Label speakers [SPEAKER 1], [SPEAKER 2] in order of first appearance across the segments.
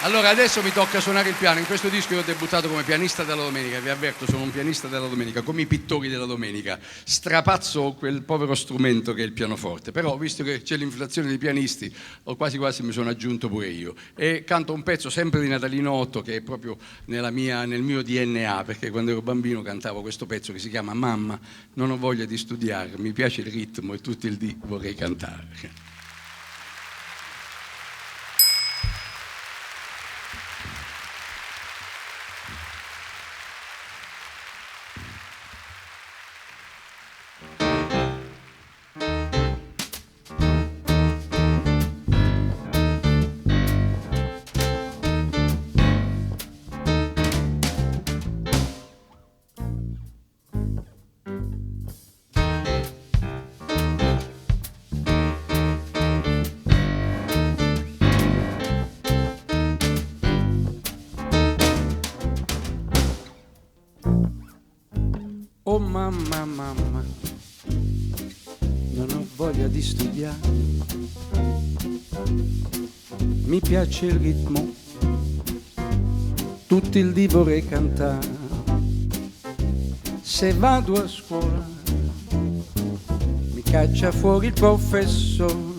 [SPEAKER 1] Allora, adesso mi tocca suonare il piano. In questo disco io ho debuttato come pianista della domenica, vi avverto, sono un pianista della domenica, come i pittori della domenica. Strapazzo quel povero strumento che è il pianoforte, però visto che c'è l'inflazione dei pianisti, quasi quasi mi sono aggiunto pure io. E canto un pezzo sempre di Natalino Otto, che è proprio nel mio DNA, perché quando ero bambino cantavo questo pezzo che si chiama Mamma, non ho voglia di studiare, mi piace il ritmo e tutto il dì vorrei cantare. Oh mamma, mamma, non ho voglia di studiare, mi piace il ritmo, tutto il dì vorrei cantare. Se vado a scuola mi caccia fuori il professore,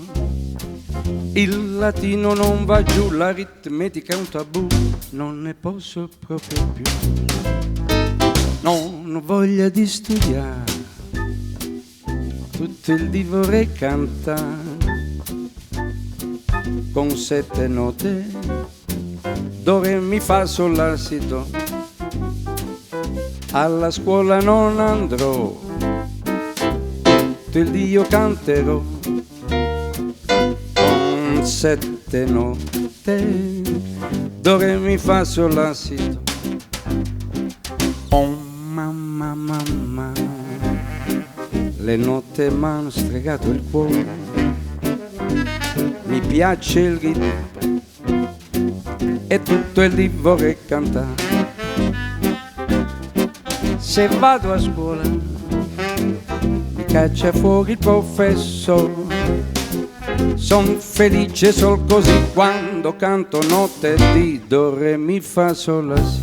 [SPEAKER 1] il latino non va giù, l'aritmetica è un tabù, non ne posso proprio più. Non ho voglia di studiare, tutto il dì vorrei cantare, con 7 note, do, re, mi, fa, sol, la, si, do. Alla scuola non andrò, tutto il dì io canterò, con 7 note, do, re, mi, fa, sol, la, si, do. Mamma, mamma, le notte m'hanno stregato il cuore, mi piace il ritmo e tutto il dì vorrei cantare. Se vado a scuola mi caccia fuori il professore, son felice sol così quando canto notte di do, re, mi, fa, sol, la, si.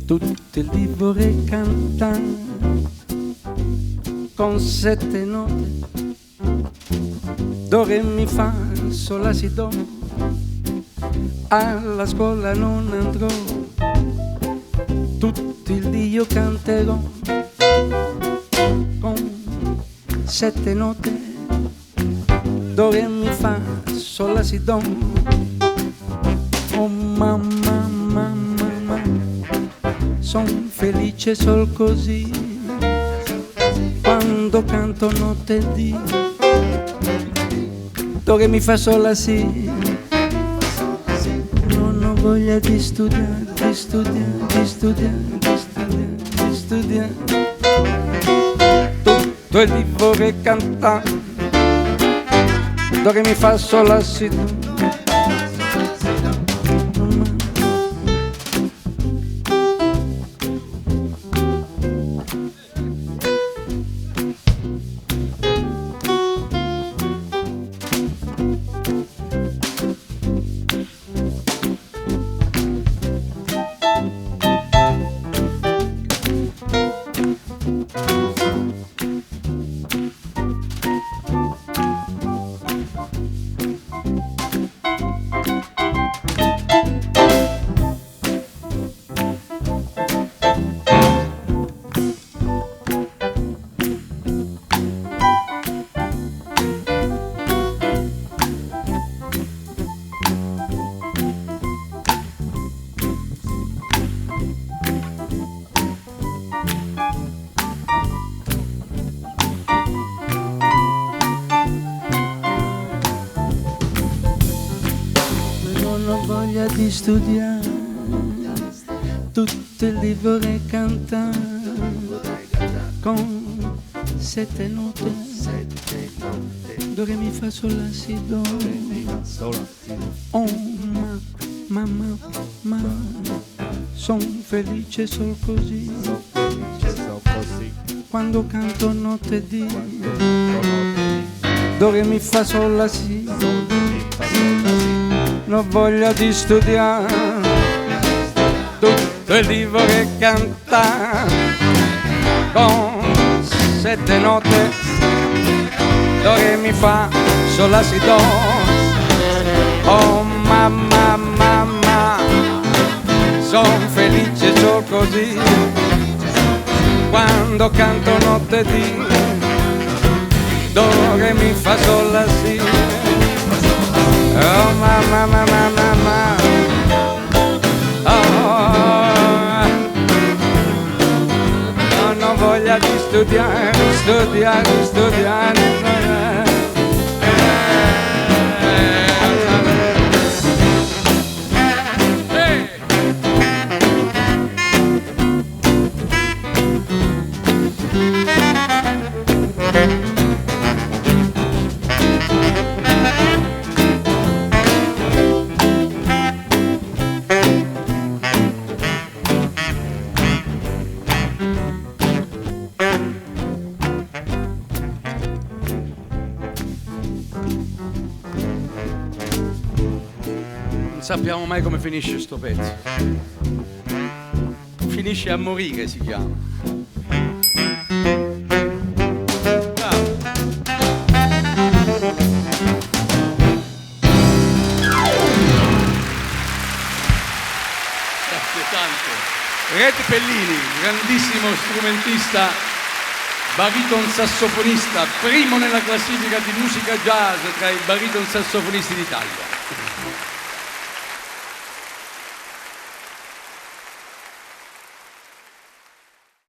[SPEAKER 1] Tutto il dì vorrei cantare, con 7 note, do, re, mi, fa, sol, la, si, do. Alla scuola non andrò, tutto il dì io canterò, con 7 note, do, re, mi, fa, sol, la, si, do. Oh mamma, mamma, son felice sol così quando canto notte e dì, do, re, mi, fa, sol, la, si. Non ho voglia di studiare, di studiare, di studiare, di studiare, di studiare, tutto il dì vorrei cantare, do, re, mi, fa, sol, la, si, do.
[SPEAKER 2] di studiare, tutte le vorrei cantare con 7 note, do re mi fa sol la si do. Oh mamma, son felice sol così, quando canto notte di, do re mi fa sol la si, non voglia di studiare, tutte le vorrei cantare con 7 note, do re mi fa sol la si do. Oh mamma, son felice sol così, quando canto notte di, do re mi fa sol la si. Oh mamma, oh, non ho voglia di studiare.
[SPEAKER 1] Non sappiamo mai come finisce sto pezzo. Finisce a morire, si chiama. Bravo. Grazie tanto. Red Pellini, grandissimo strumentista, bariton sassofonista, primo nella classifica di musica jazz tra i bariton sassofonisti d'Italia.